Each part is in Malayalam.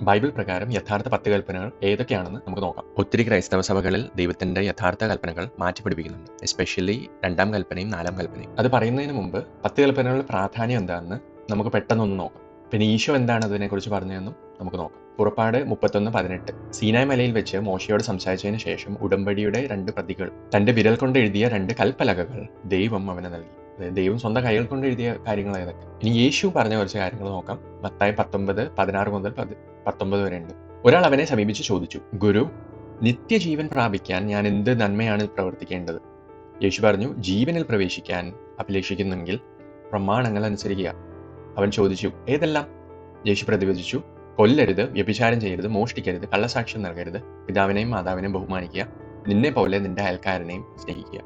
ബൈബിൾ പ്രകാരം യഥാർത്ഥ 10 കൽപ്പനകൾ ഏതൊക്കെയാണെന്ന് നമുക്ക് നോക്കാം. ഒത്തിരി ക്രൈസ്തവ സഭകളിൽ ദൈവത്തിന്റെ യഥാർത്ഥ കൽപ്പനകൾ മാറ്റിപ്പിടിപ്പിക്കുന്നുണ്ട്. എസ്പെഷ്യലി 2-ാം കൽപ്പനയും 4-ാം കൽപ്പനയും. അത് പറയുന്നതിന് മുമ്പ് 10 കൽപ്പനകളുടെ പ്രാധാന്യം എന്താണെന്ന് നമുക്ക് പെട്ടെന്നൊന്ന് നോക്കാം. പിന്നെ ഈശോ എന്താണ് അതിനെക്കുറിച്ച് പറഞ്ഞതെന്നും നമുക്ക് നോക്കാം. പുറപ്പാട് 31:18. സീനായ് മലയിൽ വെച്ച് മോശയോട് സംസാരിച്ചതിന് ശേഷം ഉടമ്പടിയുടെ 2 പ്രതികൾ, തന്റെ വിരൽ കൊണ്ട് എഴുതിയ 2 കൽപ്പലകകൾ ദൈവം അവന് നൽകി. ദൈവം സ്വന്തം കൈകൾ കൊണ്ട് എഴുതിയ കാര്യങ്ങൾ ഏതൊക്കെ? ഇനി യേശു പറഞ്ഞ കുറച്ച് കാര്യങ്ങൾ നോക്കാം. മത്തായി 19:16 മുതൽ 19 വരെ ഉണ്ട്. ഒരാൾ അവനെ സമീപിച്ച് ചോദിച്ചു, ഗുരു, നിത്യജീവൻ പ്രാപിക്കാൻ ഞാൻ എന്ത് നന്മയാണ് പ്രവർത്തിക്കേണ്ടത്? യേശു പറഞ്ഞു, ജീവനിൽ പ്രവേശിക്കാൻ അഭിലഷിക്കുന്നെങ്കിൽ പ്രമാണങ്ങൾ അനുസരിക്കുക. അവൻ ചോദിച്ചു, ഏതെല്ലാം? യേശു പ്രതിവചിച്ചു, കൊല്ലരുത്, വ്യഭിചാരം ചെയ്യരുത്, മോഷ്ടിക്കരുത്, കള്ളസാക്ഷ്യം നൽകരുത്, പിതാവിനെയും മാതാവിനെയും ബഹുമാനിക്കുക, നിന്നെ പോലെ നിന്റെ അയൽക്കാരനെയും സ്നേഹിക്കുക.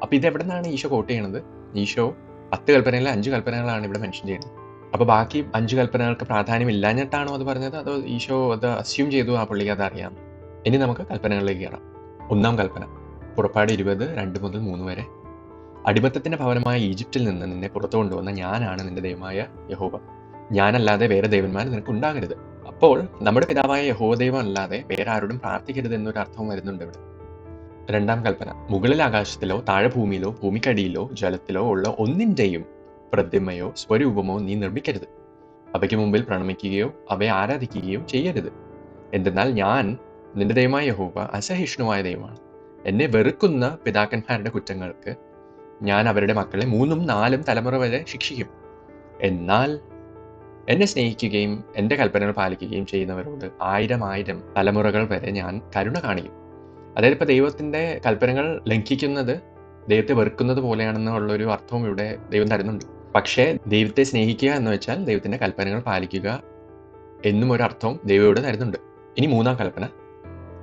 അപ്പൊ ഇത് എവിടെ നിന്നാണ് ഈശോ കോട്ട് ചെയ്യണത്? ഈശോ 10 കൽപ്പനയിലെ 5 കൽപ്പനകളാണ് ഇവിടെ മെൻഷൻ ചെയ്യുന്നത്. അപ്പോൾ ബാക്കി 5 കൽപ്പനകൾക്ക് പ്രാധാന്യം ഇല്ലാഞ്ഞിട്ടാണോ അത് പറഞ്ഞത്, അതോ ഈശോ അത് അസ്യൂം ചെയ്തു ആ പുള്ളിക്ക് അതറിയാം? ഇനി നമുക്ക് കൽപ്പനകളിലേക്ക് കയറാം. 1-ാം കൽപ്പന, പുറപ്പാട് 20:2 മുതൽ 3 വരെ. അടിമത്തത്തിന്റെ ഭവനമായ ഈജിപ്തിൽ നിന്ന് നിന്നെ പുറത്തു കൊണ്ടുവന്ന ഞാനാണ് നിന്റെ ദൈവമായ യഹോവ. ഞാനല്ലാതെ വേറെ ദേവന്മാർ നിനക്ക് ഉണ്ടാകരുത്. അപ്പോൾ നമ്മുടെ പിതാവായ യഹോവ ദൈവം അല്ലാതെ വേറെ ആരോടും പ്രാർത്ഥിക്കരുത് എന്നൊരു അർത്ഥം വരുന്നുണ്ട് ഇവിടെ. 2-ാം കൽപ്പന, മുകളിൽ ആകാശത്തിലോ താഴെ ഭൂമിയിലോ ഭൂമിക്കടിയിലോ ജലത്തിലോ ഉള്ള ഒന്നിന്റെയും പ്രതിമയോ സ്വരൂപമോ നീ നിർമ്മിക്കരുത്. അവയ്ക്ക് മുമ്പിൽ പ്രണമിക്കുകയോ അവയെ ആരാധിക്കുകയോ ചെയ്യരുത്. എന്തെന്നാൽ ഞാൻ നിന്റെ ദൈവമായ യഹോവ അസഹിഷ്ണുവായ ദൈവമാണ്. എന്നെ വെറുക്കുന്ന പിതാക്കന്മാരുടെ കുറ്റങ്ങൾക്ക് ഞാൻ അവരുടെ മക്കളെ 3-ഉം 4-ഉം തലമുറ വരെ ശിക്ഷിക്കും. എന്നാൽ എന്നെ സ്നേഹിക്കുകയും എൻ്റെ കൽപ്പനകൾ പാലിക്കുകയും ചെയ്യുന്നവരോട് 1000 തലമുറകൾ വരെ ഞാൻ കരുണ കാണിക്കും. അതായത് ഇപ്പോൾ ദൈവത്തിന്റെ കൽപ്പനകൾ ലംഘിക്കുന്നത് ദൈവത്തെ വെറുക്കുന്നത് പോലെയാണെന്നുള്ളൊരു അർത്ഥവും ഇവിടെ ദൈവം തരുന്നുണ്ട്. പക്ഷേ ദൈവത്തെ സ്നേഹിക്കുക എന്ന് വെച്ചാൽ ദൈവത്തിന്റെ കൽപ്പനകൾ പാലിക്കുക എന്നും ഒരു അർത്ഥവും ദൈവം ഇവിടെ തരുന്നുണ്ട്. ഇനി 3-ാം കൽപ്പന,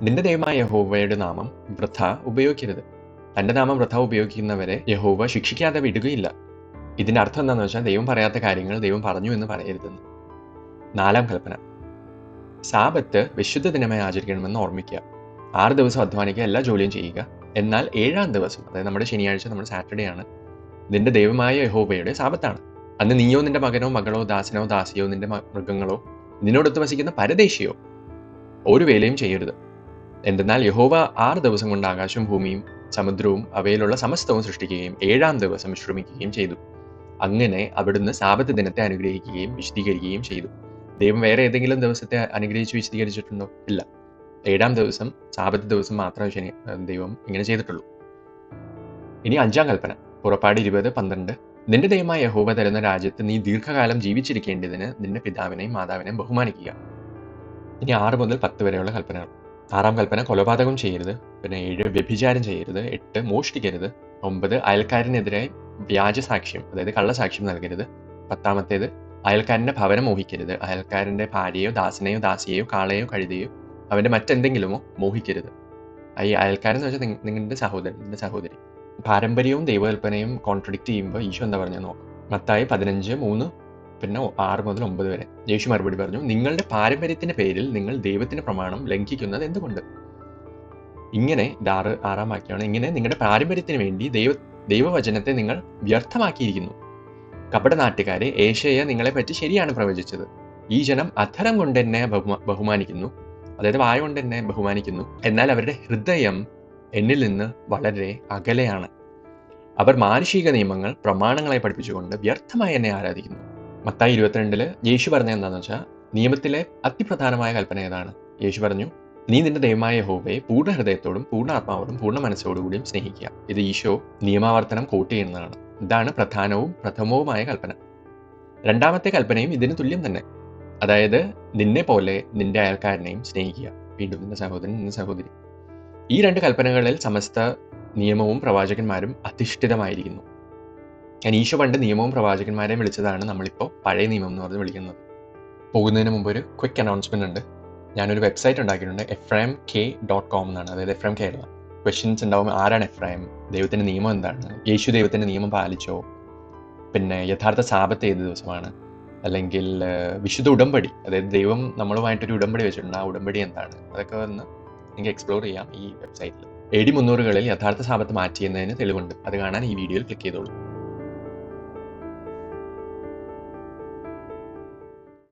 നിന്റെ ദൈവമായ യഹോവയുടെ നാമം വൃഥ ഉപയോഗിക്കരുത്. തന്റെ നാമം വൃഥ ഉപയോഗിക്കുന്നവരെ യഹോവ ശിക്ഷിക്കാതെ വിടുകയില്ല. ഇതിന്റെ അർത്ഥം എന്താണെന്ന് വെച്ചാൽ ദൈവം പറയാത്ത കാര്യങ്ങൾ ദൈവം പറഞ്ഞു എന്ന് പറയരുതെന്ന്. 4-ാം കൽപ്പന, സാബത്ത് വിശുദ്ധ ദിനമായി ആചരിക്കണമെന്ന് ഓർമ്മിക്കുക. 6 ദിവസം അധ്വാനിക്കുക, എല്ലാ ജോലിയും ചെയ്യുക. എന്നാൽ 7-ാം ദിവസം, അതായത് നമ്മുടെ ശനിയാഴ്ച, നമ്മുടെ സാറ്റർഡേ ആണ്, നിന്റെ ദൈവമായ യഹോവയുടെ സാബത്താണ്. അന്ന് നീയോ നിന്റെ മകനോ മകളോ ദാസനോ ദാസിയോ നിന്റെ മൃഗങ്ങളോ നിന്നോടൊത്ത് വസിക്കുന്ന പരദേശിയോ ഒരു വേലയും ചെയ്യരുത്. എന്തെന്നാൽ യഹോവ 6 ദിവസം കൊണ്ട് ആകാശവും ഭൂമിയും സമുദ്രവും അവയിലുള്ള സമസ്തവും സൃഷ്ടിക്കുകയും 7-ാം ദിവസം വിശ്രമിക്കുകയും ചെയ്തു. അങ്ങനെ അവിടുന്ന് സാബത്ത് ദിനത്തെ അനുഗ്രഹിക്കുകയും വിശദീകരിക്കുകയും ചെയ്തു. ദൈവം വേറെ ഏതെങ്കിലും ദിവസത്തെ അനുഗ്രഹിച്ച് വിശദീകരിച്ചിട്ടുണ്ടോ? ഇല്ല. 7-ാം ദിവസം, സാബത്ത് ദിവസം മാത്രമേ ദൈവം ഇങ്ങനെ ചെയ്തിട്ടുള്ളൂ. ഇനി 5-ാം കൽപ്പന, പുറപ്പാട് 20:12, നിന്റെ ദൈവമായ യഹോവ തരുന്ന രാജ്യത്ത് നീ ദീർഘകാലം ജീവിച്ചിരിക്കേണ്ടതിന് നിന്റെ പിതാവിനെയും മാതാവിനെയും ബഹുമാനിക്കുക. ഇനി 6 മുതൽ 10 വരെയുള്ള കൽപ്പനകൾ. 6-ാം കൽപ്പന, കൊലപാതകം ചെയ്യരുത്. പിന്നെ 7, വ്യഭിചാരം ചെയ്യരുത്. 8, മോഷ്ടിക്കരുത്. 9, അയൽക്കാരനെതിരെ വ്യാജസാക്ഷ്യം, അതായത് കള്ളസാക്ഷ്യം നൽകരുത്. 10-ാമത്തേത്, അയൽക്കാരന്റെ ഭവനം മോഹിക്കരുത്. അയൽക്കാരന്റെ ഭാര്യയോ ദാസനെയോ ദാസിയെയോ കാളയോ കഴുതയോ അവന്റെ മറ്റെന്തെങ്കിലുമോ മോഹിക്കരുത്. ഈ അയൽക്കാരൻ എന്ന് വെച്ചാൽ നിങ്ങളുടെ സഹോദരൻ, നിന്റെ സഹോദരി. പാരമ്പര്യവും ദൈവകൽപ്പനയും കോൺട്രഡിക്റ്റ് ചെയ്യുമ്പോൾ ഈശോ എന്താ പറഞ്ഞത് നോക്കാം. മത്തായി 15:3 പിന്നെ 6 മുതൽ 9 വരെ. യേശു മറുപടി പറഞ്ഞു, നിങ്ങളുടെ പാരമ്പര്യത്തിന്റെ പേരിൽ നിങ്ങൾ ദൈവത്തിന്റെ പ്രമാണം ലംഘിക്കുന്നത് എന്തുകൊണ്ട്? ഇങ്ങനെ 6-ാം വാക്യമാണ്, ഇങ്ങനെ നിങ്ങളുടെ പാരമ്പര്യത്തിന് വേണ്ടി ദൈവവചനത്തെ നിങ്ങൾ വ്യർത്ഥമാക്കിയിരിക്കുന്നു. കപട നാട്ടുകാരെ, ഏശയ്യ നിങ്ങളെപ്പറ്റി ശരിയാണ് പ്രവചിച്ചത്. ഈ ജനം അധരം കൊണ്ട് എന്നെ ബഹുമാനിക്കുന്നു, അതായത് വായ കൊണ്ട് എന്നെ ബഹുമാനിക്കുന്നു, എന്നാൽ അവരുടെ ഹൃദയം എന്നിൽ നിന്ന് വളരെ അകലെയാണ്. അവർ മാനുഷിക നിയമങ്ങൾ പ്രമാണങ്ങളെ പഠിപ്പിച്ചുകൊണ്ട് വ്യർത്ഥമായി എന്നെ ആരാധിക്കുന്നു. മത്തായി 22 യേശു പറഞ്ഞ എന്താണെന്ന് വെച്ചാൽ, നിയമത്തിലെ അതിപ്രധാനമായ കൽപ്പന ഏതാണ്? യേശു പറഞ്ഞു, നീ നിന്റെ ദൈവമായ യഹോവയെ പൂർണ്ണ ഹൃദയത്തോടും പൂർണ്ണ ആത്മാവോടും പൂർണ്ണ മനസ്സോടുകൂടിയും സ്നേഹിക്കുക. ഇത് ഈശോ നിയമാവർത്തനം കോട്ട് ചെയ്യുന്നതാണ്. ഇതാണ് പ്രധാനവും പ്രഥമവുമായ കൽപ്പന. 2-ാമത്തെ കൽപ്പനയും ഇതിന് തുല്യം തന്നെ, അതായത് നിന്നെ പോലെ നിന്റെ അയൽക്കാരനെയും സ്നേഹിക്കുക. വീണ്ടും നിന്റെ സഹോദരൻ, നിന്റെ സഹോദരി. ഈ 2 കൽപ്പനകളിൽ സമസ്ത നിയമവും പ്രവാചകന്മാരും അധിഷ്ഠിതമായിരിക്കുന്നു. ഞാൻ ഈശോ പണ്ട് നിയമവും പ്രവാചകന്മാരെയും വിളിച്ചതാണ് നമ്മളിപ്പോൾ പഴയ നിയമം എന്ന് പറഞ്ഞ് വിളിക്കുന്നത്. പോകുന്നതിന് മുമ്പ് ഒരു ക്വിക്ക് അനൗൺസ്മെന്റ് ഉണ്ട്. ഞാനൊരു വെബ്സൈറ്റ് ഉണ്ടാക്കിയിട്ടുണ്ട്, ephraimk.com എന്നാണ്, അതായത് എഫ്രൈം കേരള. ക്വസ്റ്റ്യൻസ് ഉണ്ടാവും, ആരാണ് എഫ്രൈം, ദൈവത്തിന്റെ നിയമം എന്താണ്, യേശു ദൈവത്തിന്റെ നിയമം പാലിച്ചോ, പിന്നെ യഥാർത്ഥ സാബത്ത് ഏത് ദിവസമാണ്, അല്ലെങ്കിൽ വിശുദ്ധ ഉടമ്പടി, അതായത് ദൈവം നമ്മളുമായിട്ടൊരു ഉടമ്പടി വെച്ചിട്ടുണ്ട്, ആ ഉടമ്പടി എന്താണ്, അതൊക്കെ വന്ന് നിങ്ങൾക്ക് എക്സ്പ്ലോർ ചെയ്യാം ഈ വെബ്സൈറ്റിൽ. AD 300-കളിൽ യഥാർത്ഥ സാബത്ത് മാറ്റിയെന്നതിന് തെളിവുണ്ട്. അത് കാണാൻ ഈ വീഡിയോയിൽ ക്ലിക്ക് ചെയ്തോളൂ.